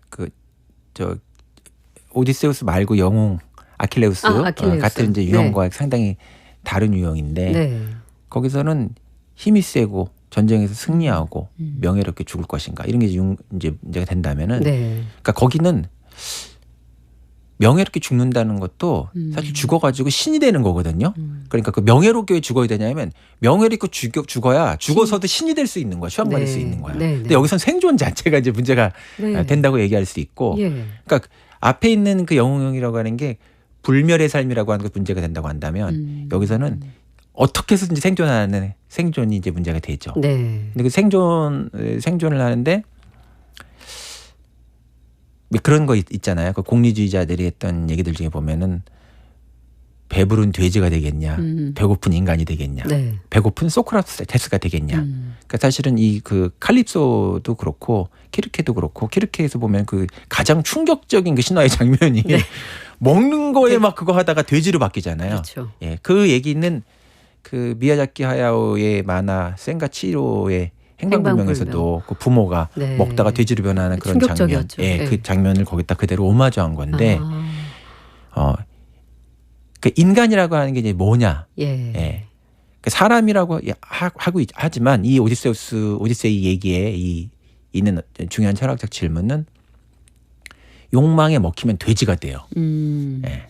오디세우스 말고 영웅 아킬레우스, 아킬레우스. 같은 이제 유형과 상당히 다른 유형인데 네. 거기서는 힘이 세고 전쟁에서 승리하고 명예롭게 죽을 것인가 이런 게 이제 문제가 된다면은 네. 그러니까 거기는 명예롭게 죽는다는 것도 사실 죽어가지고 신이 되는 거거든요. 그러니까 그 명예롭게 왜 죽어야 되냐면 명예롭게 죽어야 죽어서도 신이 될 수 있는 거야. 수양받을 네. 수 있는 거야. 네, 근데 네. 여기선 생존 자체가 이제 문제가 네. 된다고 얘기할 수 있고 예. 그러니까 앞에 있는 그 영웅이라고 하는 게 불멸의 삶이라고 하는 게 문제가 된다고 한다면 여기서는 어떻게 해서든지 생존하는 생존이 이제 문제가 되죠. 네. 근데 그 생존을 하는데 그런 거 있잖아요. 그 공리주의자들이 했던 얘기들 중에 보면은 배부른 돼지가 되겠냐, 배고픈 인간이 되겠냐, 네. 배고픈 소크라테스가 되겠냐. 그러니까 사실은 이 칼립소도 그렇고 키르케도 그렇고 키르케에서 보면 그 가장 충격적인 그 신화의 장면이 네. 먹는 거에 막 그거 하다가 돼지로 바뀌잖아요. 그렇죠. 예, 그 얘기는 그 미야자키 하야오의 만화 센가 치히로의 행방불명에서도 그 부모가 네. 먹다가 돼지로 변하는 그런 장면, 충격적이었죠. 예, 네. 그 장면을 거기다 그대로 오마주한 건데, 아. 그 인간이라고 하는 게 이제 뭐냐, 예. 예, 그 사람이라고 하고 하지만 이 오디세이 얘기에 있는 중요한 철학적 질문은 욕망에 먹히면 돼지가 돼요. 예,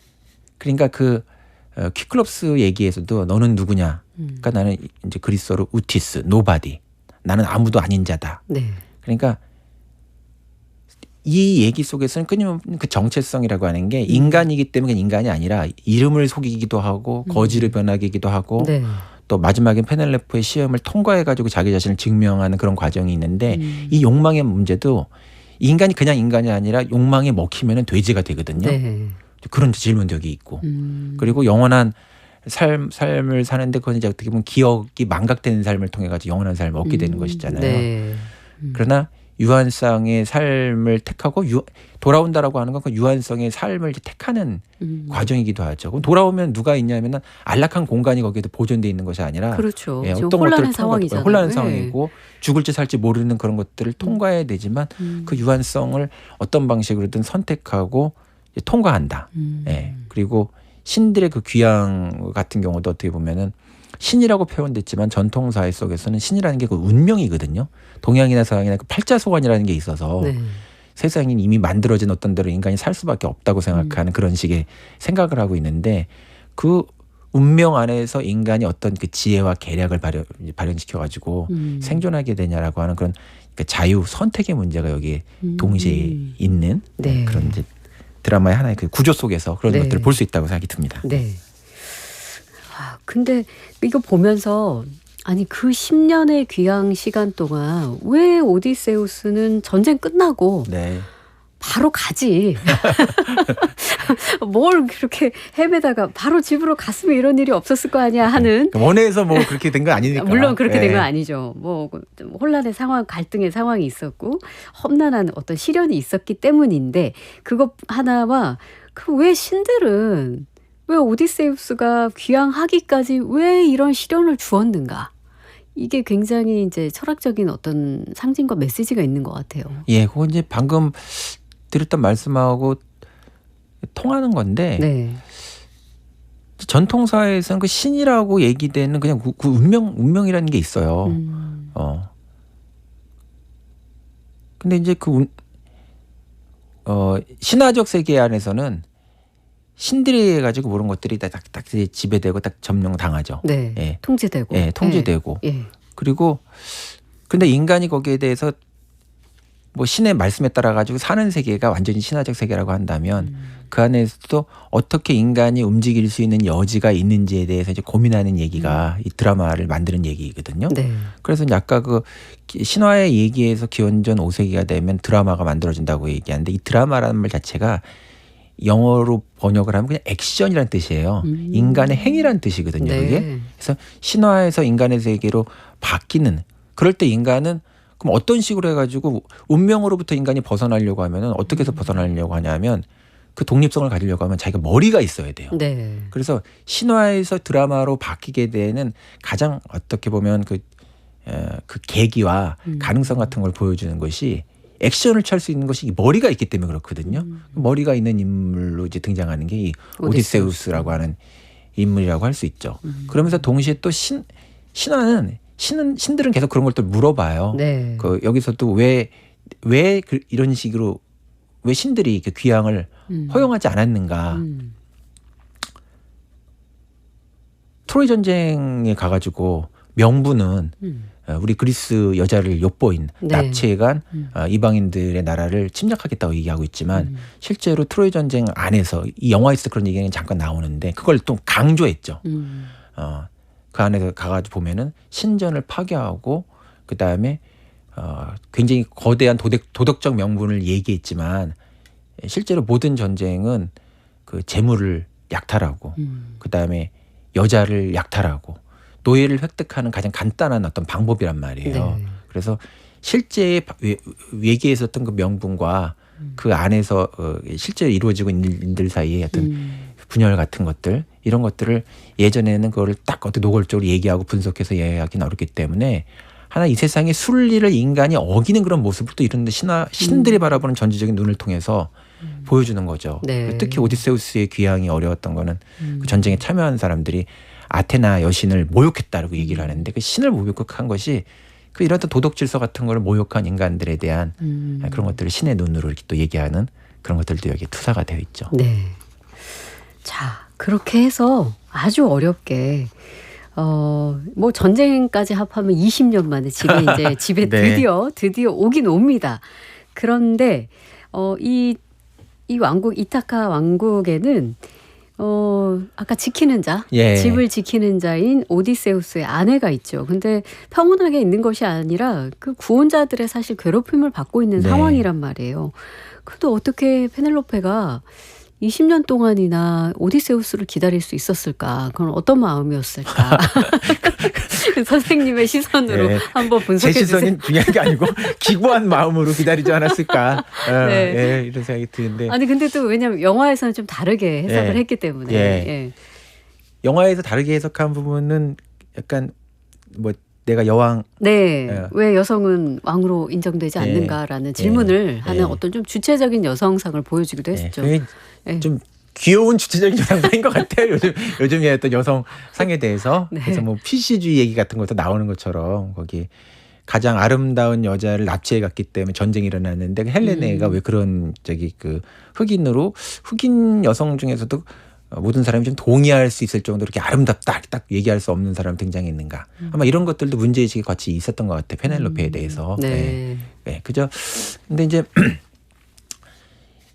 그러니까 퀴클럽스 얘기에서도 너는 누구냐, 그러니까 나는 이제 그리스어로 우티스, 노바디. 나는 아무도 아닌 자다. 네. 그러니까 이 얘기 속에서는 끊임없는 그 정체성이라고 하는 게 인간이기 때문에 인간이 아니라 이름을 속이기도 하고 거지를 변하기도 하고 네. 또 마지막엔 페넬로페의 시험을 통과해가지고 자기 자신을 증명하는 그런 과정이 있는데 이 욕망의 문제도 인간이 그냥 인간이 아니라 욕망에 먹히면 돼지가 되거든요. 네. 그런 질문력이 있고 그리고 영원한 삶을 사는데 그건 이제 어떻게 보면 기억이 망각되는 삶을 통해 가지고 영원한 삶을 얻게 되는 것이잖아요. 네. 그러나 유한성의 삶을 택하고 돌아온다라고 하는 건 그 유한성의 삶을 이제 택하는 과정이기도 하죠. 그럼 돌아오면 누가 있냐면은 안락한 공간이 거기에도 보존돼 있는 것이 아니라 그렇죠. 예, 지금 어떤 혼란한 것들을 상황이잖아요. 혼란한 네. 상황이고 죽을지 살지 모르는 그런 것들을 통과해야 되지만 그 유한성을 어떤 방식으로든 선택하고 이제 통과한다. 예. 그리고 신들의 그 귀향 같은 경우도 어떻게 보면은 신이라고 표현됐지만 전통 사회 속에서는 신이라는 게 그 운명이거든요. 동양이나 서양이나 그 팔자소관이라는 게 있어서 네. 세상이 이미 만들어진 어떤 대로 인간이 살 수밖에 없다고 생각하는 그런 식의 생각을 하고 있는데 그 운명 안에서 인간이 어떤 그 지혜와 계략을 발현시켜가지고 생존하게 되냐라고 하는 그런 그 자유 선택의 문제가 여기에 동시에 있는 네. 그런 이제 드라마의 하나의 그 구조 속에서 그런 네. 것들을 볼 수 있다고 생각이 듭니다. 네. 아, 근데 이거 보면서 아니 그 10년의 귀향 시간 동안 왜 오디세우스는 전쟁 끝나고 네. 바로 가지. 뭘 그렇게 헤매다가 바로 집으로 갔으면 이런 일이 없었을 거 아니야 하는. 원해서 뭐 그렇게 된 건 아니니까. 물론 그렇게 된 건 네. 아니죠. 뭐 혼란의 상황, 갈등의 상황이 있었고 험난한 어떤 시련이 있었기 때문인데 그것 하나와 그 왜 신들은 왜 오디세우스가 귀향하기까지 왜 이런 시련을 주었는가? 이게 굉장히 이제 철학적인 어떤 상징과 메시지가 있는 것 같아요. 예, 그거 이제 방금 드렸던 말씀하고 통하는 건데 네. 전통사에서는 그 신이라고 얘기되는 그냥 그 운명이라는 게 있어요. 근데 이제 신화적 세계 안에서는 신들에 의해 가지고 모든 것들이 딱 지배되고 딱 점령당하죠. 네. 예. 통제되고. 예, 통제되고. 예. 그리고 근데 인간이 거기에 대해서 뭐 신의 말씀에 따라 가지고 사는 세계가 완전히 신화적 세계라고 한다면 그 안에서도 어떻게 인간이 움직일 수 있는 여지가 있는지에 대해서 이제 고민하는 얘기가 이 드라마를 만드는 얘기거든요. 네. 그래서 이제 아까 그 신화의 얘기에서 기원전 5세기가 되면 드라마가 만들어진다고 얘기하는데 이 드라마라는 말 자체가 영어로 번역을 하면 그냥 액션이라는 뜻이에요. 인간의 행위라는 뜻이거든요. 네. 그게. 그래서 신화에서 인간의 세계로 바뀌는 그럴 때 인간은 그럼 어떤 식으로 해가지고 운명으로부터 인간이 벗어나려고 하면은 어떻게 해서 벗어나려고 하냐면 그 독립성을 가지려고 하면 자기가 머리가 있어야 돼요. 네. 그래서 신화에서 드라마로 바뀌게 되는 가장 어떻게 보면 그 계기와 가능성 같은 걸 보여주는 것이 액션을 취할 수 있는 것이 머리가 있기 때문에 그렇거든요. 머리가 있는 인물로 이제 등장하는 게 이 오디세우스라고 하는 인물이라고 할 수 있죠. 그러면서 동시에 또 신들은 계속 그런 걸 또 물어봐요. 네. 그 여기서도 왜 이런 식으로 왜 신들이 그 귀향을 허용하지 않았는가? 트로이 전쟁에 가가지고 명분은 우리 그리스 여자를 엿보인 네. 납치해간 이방인들의 나라를 침략하겠다고 얘기하고 있지만 실제로 트로이 전쟁 안에서 이 영화에서 그런 얘기는 잠깐 나오는데 그걸 또 강조했죠. 그 안에서 가가지고 보면은 신전을 파괴하고 그 다음에 굉장히 거대한 도덕적 명분을 얘기했지만 실제로 모든 전쟁은 그 재물을 약탈하고 그 다음에 여자를 약탈하고 노예를 획득하는 가장 간단한 어떤 방법이란 말이에요. 네. 그래서 실제 외계에 있었던 그 명분과 그 안에서 실제로 이루어지고 있는 일들 사이에 어떤 분열 같은 것들 이런 것들을 예전에는 그거를 딱 어떻게 노골적으로 얘기하고 분석해서 이해하기는 어렵기 때문에 하나 이 세상의 순리를 인간이 어기는 그런 모습을 또 이런 신들이 바라보는 전지적인 눈을 통해서 보여주는 거죠. 네. 특히 오디세우스의 귀향이 어려웠던 거는 그 전쟁에 참여한 사람들이 아테나 여신을 모욕했다라고 얘기를 하는데 그 신을 모욕한 것이 그 이런 도덕 질서 같은 걸 모욕한 인간들에 대한 그런 것들을 신의 눈으로 이렇게 또 얘기하는 그런 것들도 여기에 투사가 되어 있죠. 네. 자, 그렇게 해서 아주 어렵게 뭐 전쟁까지 합하면 20년 만에 집에 네. 드디어 오긴 옵니다. 그런데 이 왕국 이타카 왕국에는 아까 지키는 자, 예. 집을 지키는 자인 오디세우스의 아내가 있죠. 근데 평온하게 있는 것이 아니라 그 구원자들의 사실 괴롭힘을 받고 있는 네. 상황이란 말이에요. 그래도 어떻게 페넬로페가 20년 동안이나 오디세우스를 기다릴 수 있었을까? 그건 어떤 마음이었을까? 선생님의 시선으로 네. 한번 분석해 제 주세요. 시선이 중요한 게 아니고 기구한 마음으로 기다리지 않았을까? 네. 예, 이런 생각이 드는데 아니 근데 또 왜냐면 영화에서는 좀 다르게 해석을 예. 했기 때문에. 예. 예. 영화에서 다르게 해석한 부분은 약간 뭐 내가 여왕 네. 예. 왜 여성은 왕으로 인정되지 예. 않는가라는 질문을 예. 하는 어떤 좀 주체적인 여성상을 보여주기도 했죠. 그게 예. 좀 귀여운 주체적인 여성상인 것 같아요. 요즘에 어떤 여성상에 대해서 네. 그래서 뭐 PC주의 얘기 같은 것도 나오는 것처럼 거기 가장 아름다운 여자를 납치해 갔기 때문에 전쟁이 일어났는데 헬레네가 왜 그런 그 흑인 여성 중에서도 모든 사람이 좀 동의할 수 있을 정도로 이렇게 아름답다 딱 얘기할 수 없는 사람이 등장했는가. 아마 이런 것들도 문제의식이 같이 있었던 것 같아요. 페넬로페에 대해서. 네. 네. 그죠. 근데 이제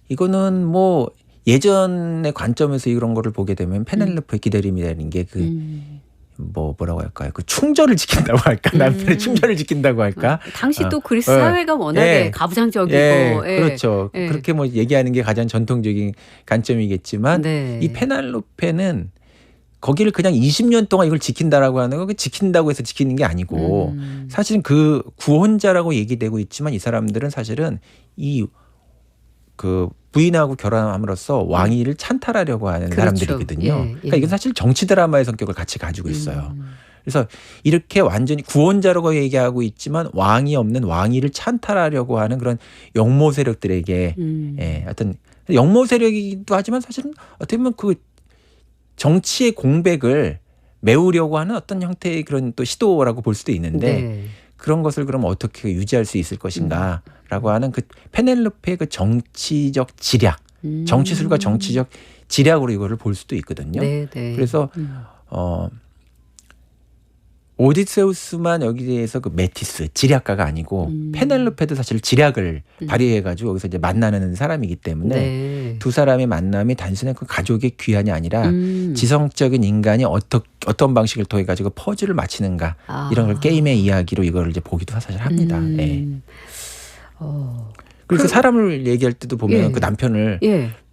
이거는 뭐 예전의 관점에서 이런 거를 보게 되면 페넬로페의 기다림이라는 게 뭐라고 할까요? 그 충절을 지킨다고 할까? 남편의 충절을 지킨다고 할까? 당시 또 그리스 사회가 워낙에 가부장적이고. 그렇죠. 그렇게 뭐 얘기하는 게 가장 전통적인 관점이겠지만 네. 이 페넬로페는 거기를 그냥 20년 동안 이걸 지킨다라고 하는 거 지킨다고 해서 지키는 게 아니고 사실은 그 구혼자라고 얘기되고 있지만 이 사람들은 사실은 그 부인하고 결혼함으로써 왕위를 찬탈하려고 하는 그렇죠. 사람들이거든요. 그러니까 이건 사실 정치 드라마의 성격을 같이 가지고 있어요. 그래서 이렇게 완전히 구혼자라고 얘기하고 있지만 왕이 없는 왕위를 찬탈하려고 하는 그런 영모 세력들에게 어떤 영모 세력이기도 하지만 사실은 어떻게 보면 그 정치의 공백을 메우려고 하는 어떤 형태의 그런 또 시도라고 볼 수도 있는데 그런 것을 그럼 어떻게 유지할 수 있을 것인가라고 하는 그 페넬로페의 그 정치적 지략, 정치술과 정치적 지략으로 이거를 볼 수도 있거든요. 그래서 오디세우스만 여기에서 그 메티스 지략가가 아니고 페넬로페도 사실 지략을 발휘해가지고 여기서 이제 만나는 사람이기 때문에 두 사람의 만남이 단순히 그 가족의 귀환이 아니라 지성적인 인간이 어떤 방식을 통해 가지고 퍼즐을 맞히는가 이런 걸 게임의 이야기로 이걸 이제 보기도 사실 합니다. 그래서 사람을 얘기할 때도 보면 그 남편을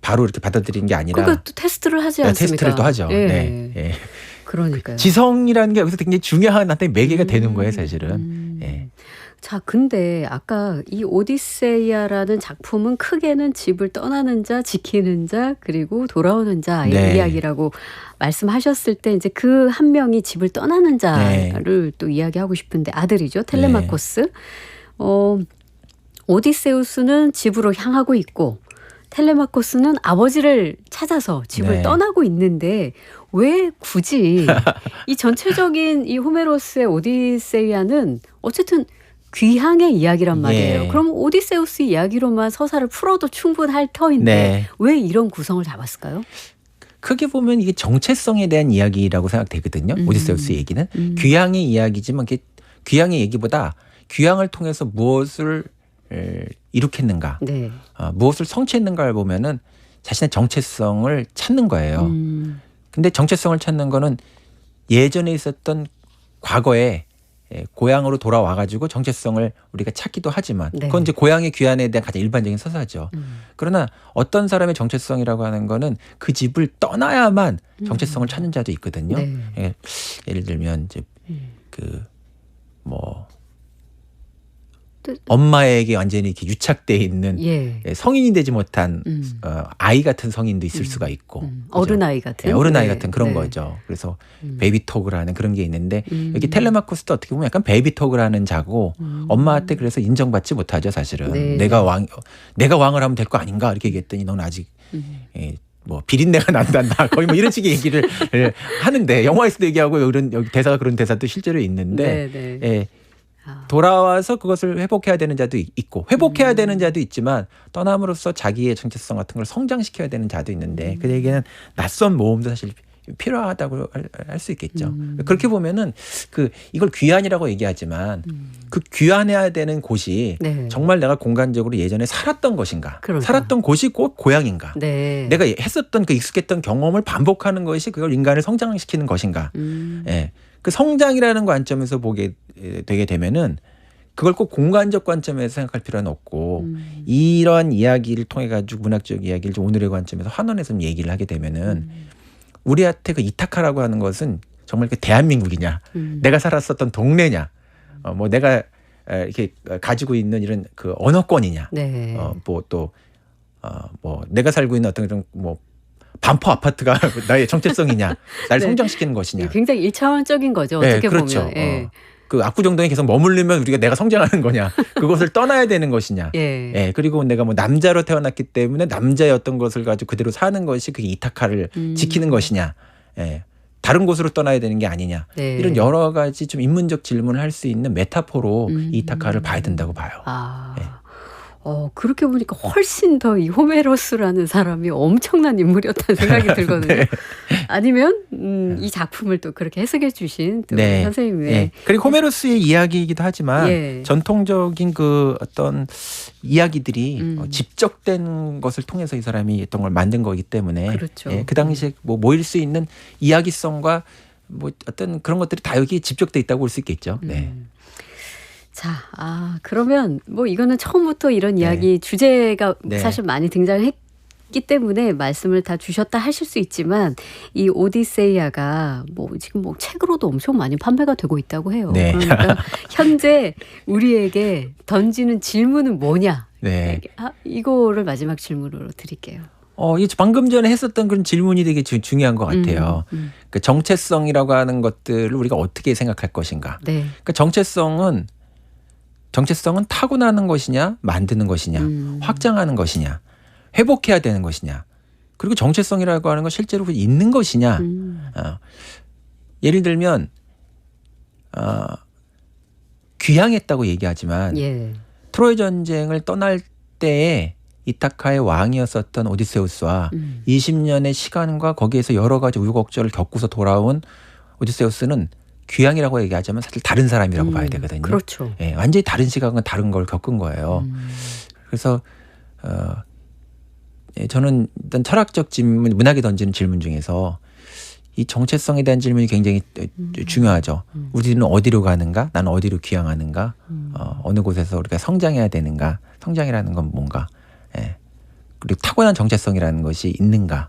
바로 이렇게 받아들이는 게 아니라 그러니까 또 테스트를 하지 않습니까? 테스트를 또 하죠. 그러니까요. 지성이라는 게 여기서 굉장히 중요한 한테 매개가 되는 거예요, 사실은. 자, 근데 아까 이 오디세이아라는 작품은 크게는 집을 떠나는 자, 지키는 자, 그리고 돌아오는 자의 이야기라고 말씀하셨을 때 이제 그 한 명이 집을 떠나는 자를 또 이야기하고 싶은데 아들이죠. 텔레마코스. 오디세우스는 집으로 향하고 있고 텔레마코스는 아버지를 찾아서 집을 떠나고 있는데 왜 굳이 이 전체적인 이 호메로스의 오디세이아는 어쨌든 귀향의 이야기란 말이에요. 그럼 오디세우스 이야기로만 서사를 풀어도 충분할 터인데 왜 이런 구성을 잡았을까요? 크게 보면 이게 정체성에 대한 이야기라고 생각되거든요. 오디세우스 얘기는 귀향의 이야기지만 귀향의 얘기보다 귀향을 통해서 무엇을 이룩했는가, 무엇을 성취했는가를 보면은 자신의 정체성을 찾는 거예요. 근데 정체성을 찾는 거는 예전에 있었던 과거에 고향으로 돌아와 가지고 정체성을 우리가 찾기도 하지만 그건 이제 고향의 귀환에 대한 가장 일반적인 서사죠. 그러나 어떤 사람의 정체성이라고 하는 거는 그 집을 떠나야만 정체성을 찾는 자도 있거든요. 예를 들면 이제 엄마에게 완전히 이렇게 유착돼 있는 성인이 되지 못한 아이 같은 성인도 있을 수가 있고 어른아이 같은 어른아이 같은 그런 거죠. 그래서 베이비톡이라는 그런 게 있는데 여기 텔레마코스도 어떻게 보면 약간 베이비톡이라는 자고 엄마한테 그래서 인정받지 못하죠, 사실은. 내가 왕을 하면 될 거 아닌가 이렇게 얘기했더니 넌 아직 뭐 비린내가 난다 거의 뭐 이런 식의 얘기를 하는데 영화에서도 얘기하고 이런 대사가 그런 대사도 실제로 있는데 돌아와서 그것을 회복해야 되는 자도 있고 회복해야 되는 자도 있지만 떠남으로써 자기의 정체성 같은 걸 성장시켜야 되는 자도 있는데 그에게는 낯선 모험도 사실 필요하다고 할 수 있겠죠. 그렇게 보면은 이걸 귀환이라고 얘기하지만 그 귀환해야 되는 곳이 정말 내가 공간적으로 예전에 살았던 것인가, 살았던 곳이 꼭 고향인가, 내가 했었던 그 익숙했던 경험을 반복하는 것이 그걸 인간을 성장시키는 것인가. 그 성장이라는 관점에서 보게 되게 되면은 그걸 꼭 공간적 관점에서 생각할 필요는 없고 이러한 이야기를 통해 가지고 문학적 이야기를 좀 오늘의 관점에서 환원해서 좀 얘기를 하게 되면은 우리한테 그 이타카라고 하는 것은 정말 그 대한민국이냐, 내가 살았었던 동네냐, 뭐 내가 이렇게 가지고 있는 이런 그 언어권이냐, 뭐 내가 살고 있는 어떤 그런 뭐 반포 아파트가 나의 정체성이냐, 나를 성장시키는 것이냐. 굉장히 1차원적인 거죠. 어떻게 그렇죠. 보면. 그 압구정동에 계속 머물르면 내가 성장하는 거냐, 그것을 떠나야 되는 것이냐. 그리고 내가 뭐 남자로 태어났기 때문에 남자의 어떤 것을 가지고 그대로 사는 것이 그게 이타카를 지키는 것이냐. 다른 곳으로 떠나야 되는 게 아니냐. 네. 이런 여러 가지 좀 인문적 질문을 할 수 있는 메타포로 이타카를 봐야 된다고 봐요. 아. 네. 그렇게 보니까 훨씬 더 이 호메로스라는 사람이 엄청난 인물이었다는 생각이 들거든요. 네. 아니면 이 작품을 또 그렇게 해석해 주신 또 네. 선생님의 네. 그리고 호메로스의 이야기이기도 하지만 예. 전통적인 그 어떤 이야기들이 집적된 것을 통해서 이 사람이 어떤 걸 만든 거기 때문에 그렇죠. 그 당시에 뭐 모일 수 있는 이야기성과 뭐 어떤 그런 것들이 다 여기 집적돼 있다고 볼 수 있겠죠. 네. 자, 그러면 뭐 이거는 처음부터 이런 이야기 주제가 네. 사실 많이 등장했기 때문에 말씀을 다 주셨다 하실 수 있지만 이 오디세이아가 뭐 지금 뭐 책으로도 엄청 많이 판매가 되고 있다고 해요. 네. 그러니까 현재 우리에게 던지는 질문은 뭐냐? 네. 이거를 마지막 질문으로 드릴게요. 이 방금 전에 했었던 그런 질문이 되게 중요한 것 같아요. 그 정체성이라고 하는 것들을 우리가 어떻게 생각할 것인가. 네. 그 정체성은 타고나는 것이냐, 만드는 것이냐, 확장하는 것이냐, 회복해야 되는 것이냐, 그리고 정체성이라고 하는 건 실제로 있는 것이냐. 예를 들면 귀향했다고 얘기하지만 예. 트로이 전쟁을 떠날 때에 이타카의 왕이었었던 오디세우스와 20년의 시간과 거기에서 여러 가지 우여곡절을 겪고서 돌아온 오디세우스는 귀향이라고 얘기하자면 사실 다른 사람이라고 봐야 되거든요. 그렇죠. 예, 완전히 다른 시각은 다른 걸 겪은 거예요. 그래서 저는 일단 철학적 질문, 문학이 던지는 질문 중에서 이 정체성에 대한 질문이 굉장히 중요하죠. 우리는 어디로 가는가? 나는 어디로 귀향하는가? 어느 곳에서 우리가 성장해야 되는가? 성장이라는 건 뭔가? 예. 그리고 타고난 정체성이라는 것이 있는가?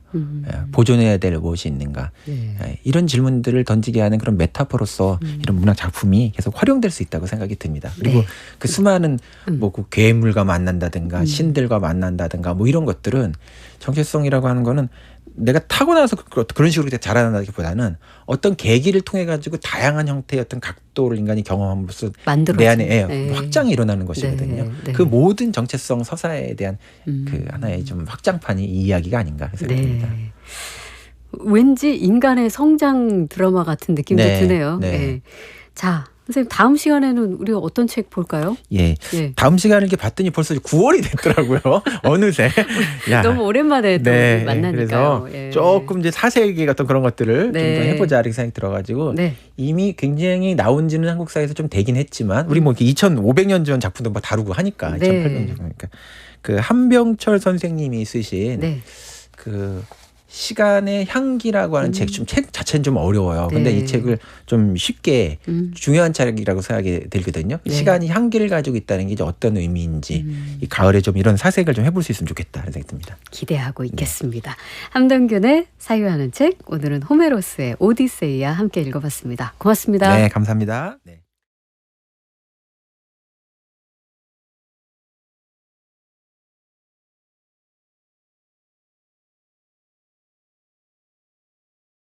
보존해야 될 무엇이 있는가? 네. 이런 질문들을 던지게 하는 그런 메타포로서 이런 문학 작품이 계속 활용될 수 있다고 생각이 듭니다. 그리고 네. 그 수많은 뭐 그 괴물과 만난다든가 신들과 만난다든가 뭐 이런 것들은 정체성이라고 하는 거는 내가 타고나서 그런 식으로 자라난다기보다는 어떤 계기를 통해 가지고 다양한 형태의 어떤 각도를 인간이 경험함으로써 내 안에 네. 확장이 일어나는 것이거든요. 네. 네. 그 모든 정체성 서사에 대한 그 하나의 좀 확장판이 이 이야기가 아닌가 생각이 듭니다. 네. 왠지 인간의 성장 드라마 같은 느낌도 네. 드네요. 네. 네. 자, 선생님 다음 시간에는 우리가 어떤 책 볼까요? 예. 예. 다음 시간을 이렇게 봤더니 벌써 9월이 됐더라고요. 어느새. 야. 너무 오랜만에 또 네. 만나니까요. 그래서 예. 조금 이제 사색의 어떤 그런 것들을 네. 좀 더 해보자 이렇게 생각이 들어가지고 네. 이미 굉장히 나온 지는 한국 사회에서 좀 되긴 했지만 우리 뭐 2,500년 전 작품도 뭐 다루고 하니까 네. 2,800년 전 그러니까 그 한병철 선생님이 쓰신 네. 그 시간의 향기라고 하는 책 자체는 좀 어려워요. 근데 네. 이 책을 좀 쉽게 중요한 책이라고 생각이 들거든요. 네. 시간이 향기를 가지고 있다는 게 이제 어떤 의미인지 이 가을에 좀 이런 사색을 좀 해볼 수 있으면 좋겠다 이런 생각이 듭니다. 기대하고 있겠습니다. 함동균의 사유하는 책, 오늘은 호메로스의 오디세이아 함께 읽어봤습니다. 고맙습니다. 네, 감사합니다. 네.